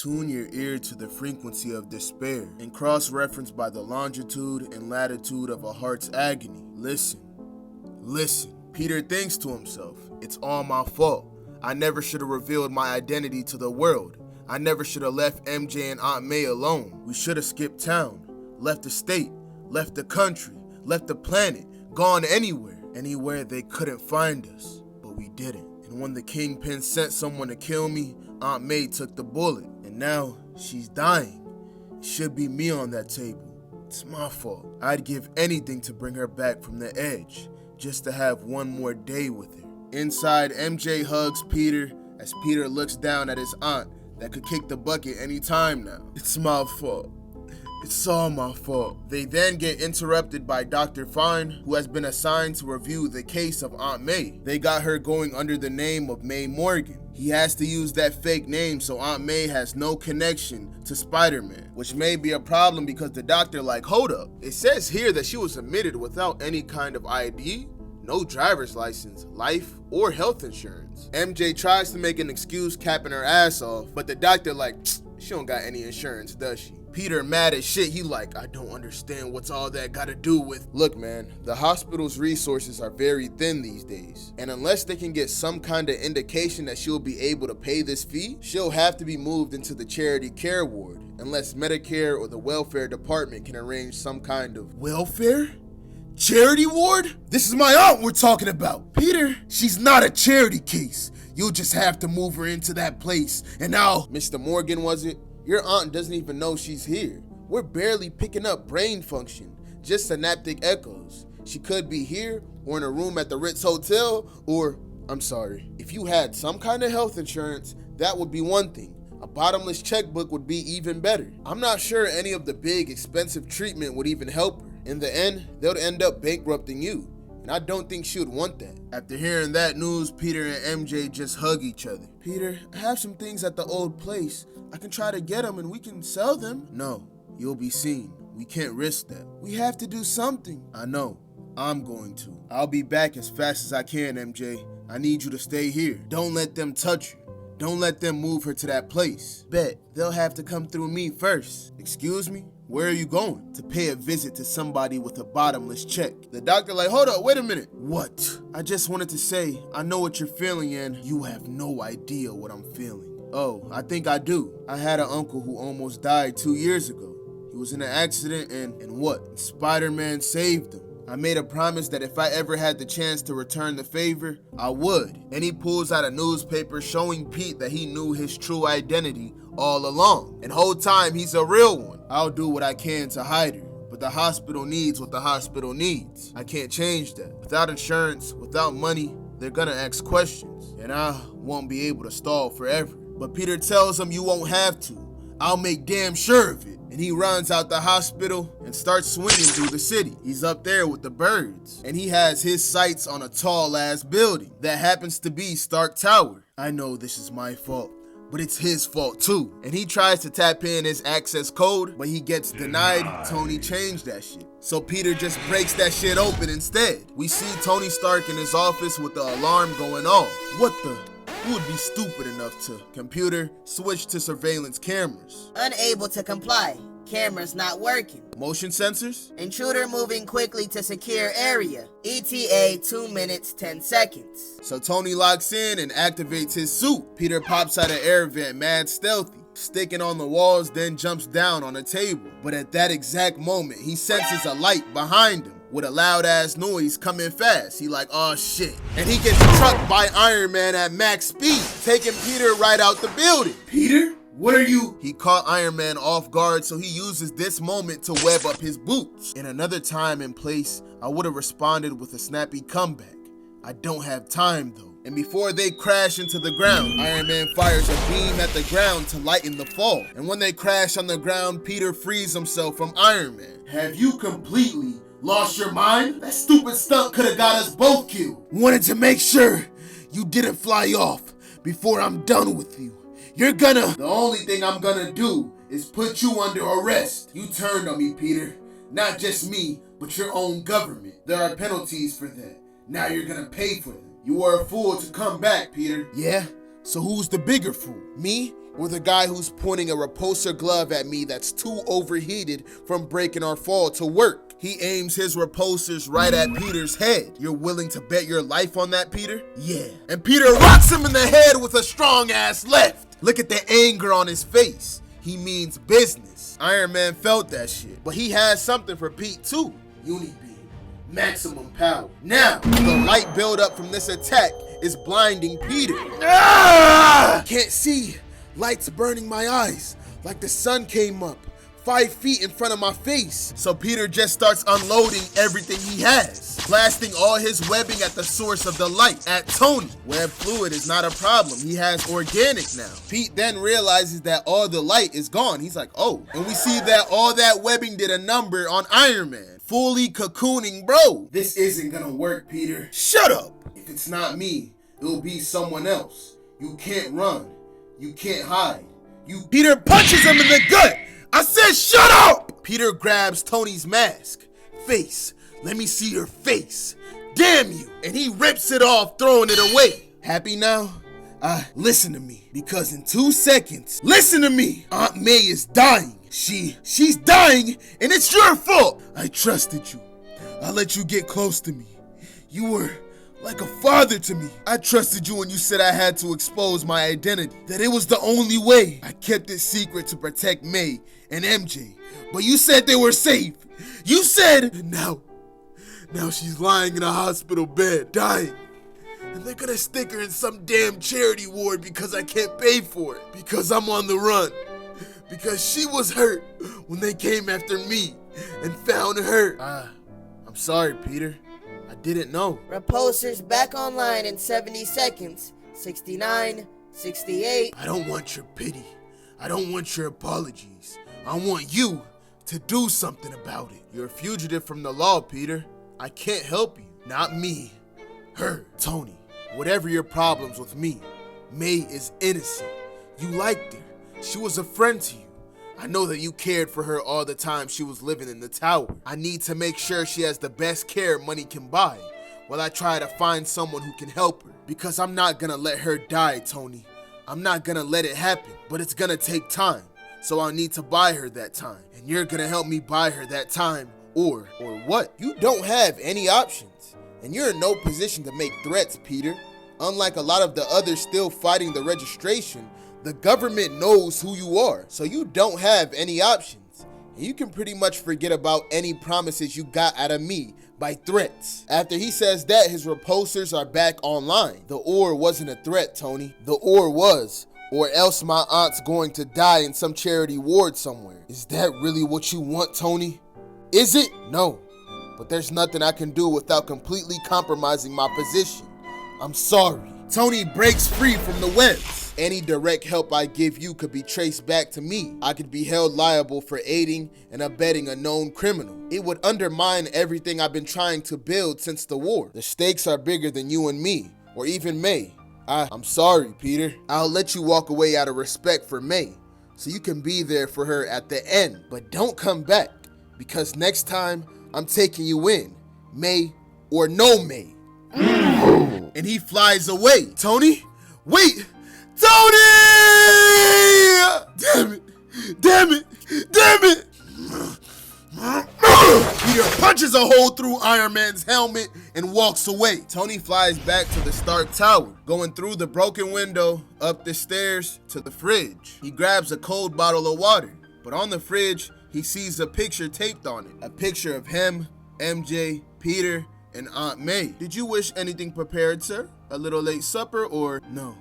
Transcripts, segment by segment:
Tune your ear to the frequency of despair and cross-reference by the longitude and latitude of a heart's agony. Listen. Listen. Peter thinks to himself, it's all my fault. I never should have revealed my identity to the world. I never should have left MJ and Aunt May alone. We should have skipped town, left the state, left the country, left the planet, gone anywhere they couldn't find us. But we didn't. And when the kingpin sent someone to kill me, Aunt May took the bullet. And now she's dying. It should be me on that table. It's my fault. I'd give anything to bring her back from the edge, just to have one more day with her. Inside, MJ hugs Peter as Peter looks down at his aunt that could kick the bucket any time now. It's my fault. It's all my fault. They then get interrupted by Dr. Fine, who has been assigned to review the case of Aunt May. They got her going under the name of May Morgan. He has to use that fake name so Aunt May has no connection to Spider-Man, which may be a problem because the doctor hold up. It says here that she was admitted without any kind of ID, no driver's license, life, or health insurance. MJ tries to make an excuse capping her ass off, but the doctor she don't got any insurance, does she? Peter mad as shit, he I don't understand what's all that gotta do with. Look man, the hospital's resources are very thin these days, and unless they can get some kind of indication that she'll be able to pay this fee, she'll have to be moved into the charity care ward, unless Medicare or the welfare department can arrange some kind of welfare? Charity ward? This is my aunt we're talking about. Peter, she's not a charity case. You'll just have to move her into that place, and I'll... Mr. Morgan, was it? Your aunt doesn't even know she's here. We're barely picking up brain function, just synaptic echoes. She could be here, or in a room at the Ritz Hotel, or, I'm sorry, if you had some kind of health insurance, that would be one thing. A bottomless checkbook would be even better. I'm not sure any of the big, expensive treatment would even help her. In the end, they'll end up bankrupting you, and I don't think she would want that. After hearing that news, Peter and MJ just hug each other. Peter, I have some things at the old place. I can try to get them and we can sell them. No, you'll be seen. We can't risk that. We have to do something. I know. I'm going to. I'll be back as fast as I can, MJ. I need you to stay here. Don't let them touch her. Don't let them move her to that place. Bet, they'll have to come through me first. Excuse me? Where are you going? To pay a visit to somebody with a bottomless check. The doctor hold up, wait a minute. What? I just wanted to say, I know what you're feeling and you have no idea what I'm feeling. Oh, I think I do. I had an uncle who almost died 2 years ago. He was in an accident and what? Spider-Man saved him. I made a promise that if I ever had the chance to return the favor, I would. And he pulls out a newspaper showing Pete that he knew his true identity all along. And whole time he's a real one. I'll do what I can to hide her. But the hospital needs what the hospital needs. I can't change that. Without insurance, without money, they're gonna ask questions. And I won't be able to stall forever. But Peter tells him you won't have to. I'll make damn sure of it. And he runs out the hospital and starts swinging through the city. He's up there with the birds. And he has his sights on a tall ass building that happens to be Stark Tower. I know this is my fault, but it's his fault too. And he tries to tap in his access code, but he gets denied. Tony changed that shit. So Peter just breaks that shit open instead. We see Tony Stark in his office with the alarm going off. What the? Who would be stupid enough to? Computer, switch to surveillance cameras. Unable to comply. Cameras not working. Motion sensors? Intruder moving quickly to secure area. ETA 2 minutes 10 seconds. So Tony locks in and activates his suit. Peter pops out an air vent mad stealthy, sticking on the walls, then jumps down on a table. But at that exact moment, he senses a light behind him with a loud ass noise coming fast. He oh shit. And he gets trucked by Iron Man at max speed, taking Peter right out the building. Peter? What are you? He caught Iron Man off guard, so he uses this moment to web up his boots. In another time and place, I would have responded with a snappy comeback. I don't have time though. And before they crash into the ground, Iron Man fires a beam at the ground to lighten the fall. And when they crash on the ground, Peter frees himself from Iron Man. Have you completely lost your mind? That stupid stunt could have got us both killed. Wanted to make sure you didn't fly off before I'm done with you. The only thing I'm gonna do is put you under arrest. You turned on me, Peter. Not just me, but your own government. There are penalties for that. Now you're gonna pay for them. You were a fool to come back, Peter. Yeah? So who's the bigger fool? Me Or the guy who's pointing a repulsor glove at me that's too overheated from breaking our fall to work? He aims his repulsors right at Peter's head. You're willing to bet your life on that, Peter? Yeah. And Peter rocks him in the head with a strong ass left. Look at the anger on his face. He means business. Iron Man felt that shit. But he has something for Pete too. Unibeam. Maximum power. Now, the light buildup from this attack is blinding Peter. Can't see. Light's burning my eyes like the sun came up 5 feet in front of my face. So Peter just starts unloading everything he has, blasting all his webbing at the source of the light, at Tony. Web fluid is not a problem. He has organic now. Pete then realizes that all the light is gone. He's like, oh. And we see that all that webbing did a number on Iron Man. Fully cocooning, bro. This isn't gonna work, Peter. Shut up. If it's not me, it'll be someone else. You can't run. You can't hide. Peter punches him in the gut. I said shut up! Peter grabs Tony's mask. Face, let me see your face. Damn you! And he rips it off, throwing it away. Happy now? Listen to me, because in 2 seconds, listen to me! Aunt May is dying. She's dying, and it's your fault! I trusted you. I let you get close to me. You were like a father to me. I trusted you when you said I had to expose my identity, that it was the only way. I kept it secret to protect May and MJ, but you said they were safe. You said, and now she's lying in a hospital bed, dying. And they're gonna stick her in some damn charity ward because I can't pay for it, because I'm on the run, because she was hurt when they came after me and found her. I'm sorry, Peter. I didn't know. Repulsors back online in 70 seconds. 69, 68. I don't want your pity. I don't want your apologies. I want you to do something about it. You're a fugitive from the law, Peter. I can't help you. Not me. Her. Tony. Whatever your problems with me, May is innocent. You liked her. She was a friend to you. I know that you cared for her all the time she was living in the tower. I need to make sure she has the best care money can buy while I try to find someone who can help her. Because I'm not gonna let her die, Tony. I'm not gonna let it happen, but it's gonna take time. So I'll need to buy her that time. And you're gonna help me buy her that time, or what? You don't have any options. And you're in no position to make threats, Peter. Unlike a lot of the others still fighting the registration, the government knows who you are, so you don't have any options. And you can pretty much forget about any promises you got out of me by threats. After he says that, his repulsors are back online. The ore wasn't a threat, Tony. The ore was, or else my aunt's going to die in some charity ward somewhere. Is that really what you want, Tony? Is it? No. But there's nothing I can do without completely compromising my position. I'm sorry. Tony breaks free from the webs. Any direct help I give you could be traced back to me. I could be held liable for aiding and abetting a known criminal. It would undermine everything I've been trying to build since the war. The stakes are bigger than you and me, or even May. I'm sorry, Peter. I'll let you walk away out of respect for May, so you can be there for her at the end. But don't come back, because next time I'm taking you in, May or no May. And he flies away. Tony? Wait! Tony! Damn it! Damn it! Damn it! Peter punches a hole through Iron Man's helmet and walks away. Tony flies back to the Stark Tower, going through the broken window, up the stairs to the fridge. He grabs a cold bottle of water, but on the fridge, he sees a picture taped on it. A picture of him, MJ, Peter, and Aunt May. Did you wish anything prepared, sir? A little late supper or no?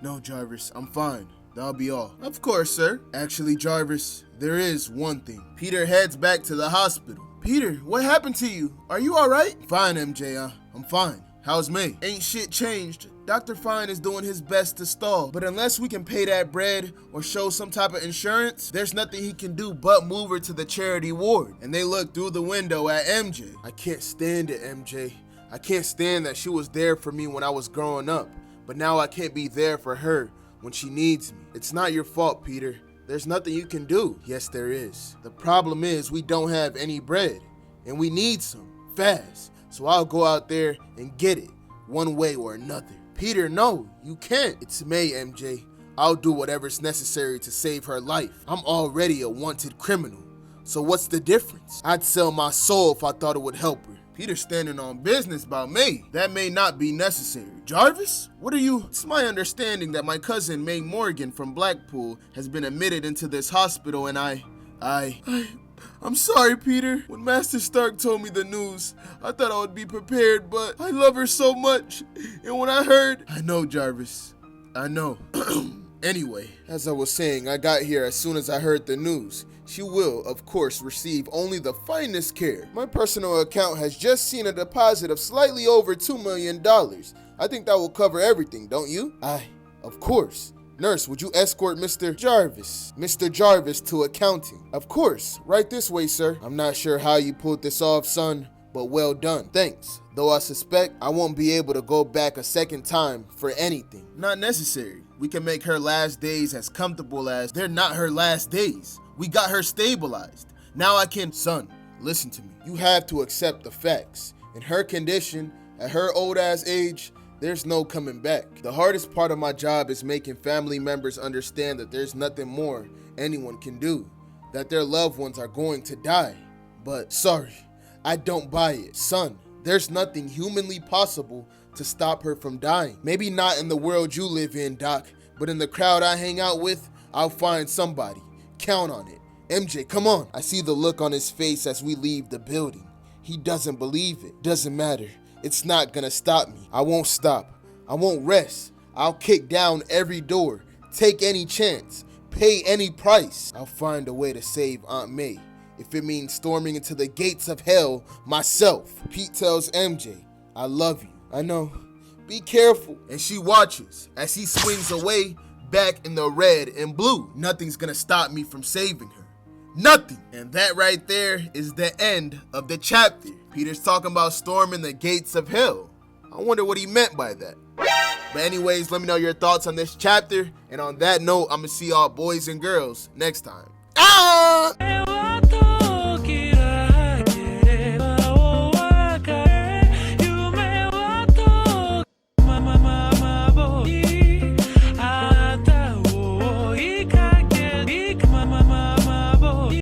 No, Jarvis, I'm fine. That'll be all. Of course, sir. Actually, Jarvis, there is one thing. Peter heads back to the hospital. Peter, what happened to you? Are you all right? Fine, MJ. I'm fine. How's May? Ain't shit changed. Dr. Fine is doing his best to stall, but unless we can pay that bread or show some type of insurance, there's nothing he can do but move her to the charity ward. And they look through the window at MJ. I can't stand it, MJ. I can't stand that she was there for me when I was growing up, but now I can't be there for her when she needs me. It's not your fault, Peter. There's nothing you can do. Yes, there is. The problem is we don't have any bread, and we need some, fast. So I'll go out there and get it, one way or another. Peter, no, you can't. It's May, MJ. I'll do whatever's necessary to save her life. I'm already a wanted criminal. So what's the difference? I'd sell my soul if I thought it would help her. Peter's standing on business about May. That may not be necessary. Jarvis, what are you? It's my understanding that my cousin May Morgan from Blackpool has been admitted into this hospital and I'm sorry, Peter. When Master Stark told me the news, I thought I would be prepared, but I love her so much. And when I heard... I know, Jarvis. I know. Anyway, as I was saying, I got here as soon as I heard the news. She will, of course, receive only the finest care. My personal account has just seen a deposit of slightly over $2 million. I think that will cover everything, don't you? Of course. Nurse, would you escort Mr. Jarvis to accounting? Of course. Right this way, sir. I'm not sure how you pulled this off, son, but well done. Thanks. Though I suspect I won't be able to go back a second time for anything. Not necessary. We can make her last days as comfortable as they're not her last days. We got her stabilized. Now I can... Son, listen to me. You have to accept the facts. In her condition, at her old-ass age, there's no coming back. The hardest part of my job is making family members understand that there's nothing more anyone can do, that their loved ones are going to die. But sorry, I don't buy it. Son, there's nothing humanly possible to stop her from dying. Maybe not in the world you live in, Doc, but in the crowd I hang out with, I'll find somebody. Count on it. MJ, come on. I see the look on his face as we leave the building. He doesn't believe it. Doesn't matter. It's not gonna stop me. I won't stop. I won't rest. I'll kick down every door, take any chance, pay any price. I'll find a way to save Aunt May, if it means storming into the gates of hell myself. Pete tells MJ, I love you. I know. Be careful. And she watches as he swings away back in the red and blue. Nothing's gonna stop me from saving her. Nothing. And that right there is the end of the chapter. Peter's talking about storming the gates of hell. I wonder what he meant by that. But anyways, let me know your thoughts on this chapter. And on that note, I'm gonna see y'all boys and girls next time.